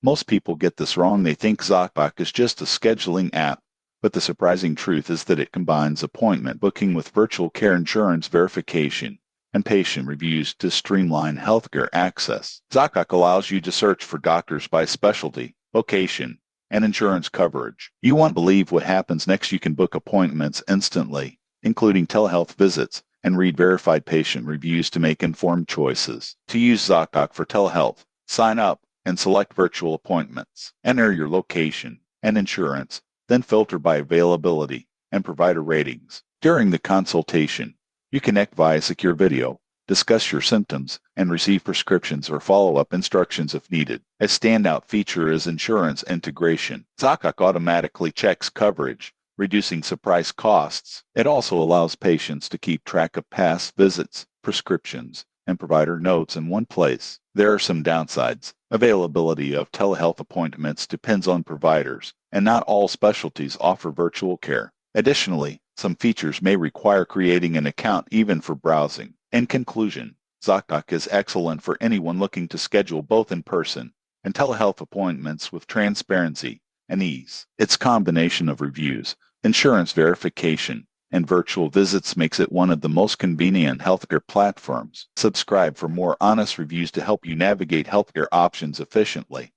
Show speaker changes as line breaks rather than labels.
Most people get this wrong. They think ZocDoc is just a scheduling app, but the surprising truth is that it combines appointment booking with virtual care insurance verification and patient reviews to streamline healthcare access. ZocDoc allows you to search for doctors by specialty, location, and insurance coverage. You won't believe what happens next. You can book appointments instantly, including telehealth visits, and read verified patient reviews to make informed choices. To use ZocDoc for telehealth, sign up and select virtual appointments. Enter your location and insurance, then filter by availability and provider ratings. During the consultation, you connect via secure video, discuss your symptoms, and receive prescriptions or follow-up instructions if needed. A standout feature is insurance integration. ZocDoc automatically checks coverage, reducing surprise costs. It also allows patients to keep track of past visits, prescriptions, and provider notes in one place. There are some downsides. Availability of telehealth appointments depends on providers, and not all specialties offer virtual care. Additionally, some features may require creating an account even for browsing. In conclusion, ZocDoc is excellent for anyone looking to schedule both in-person and telehealth appointments with transparency and ease. Its combination of reviews, insurance verification, and virtual visits makes it one of the most convenient healthcare platforms. Subscribe for more honest reviews to help you navigate healthcare options efficiently.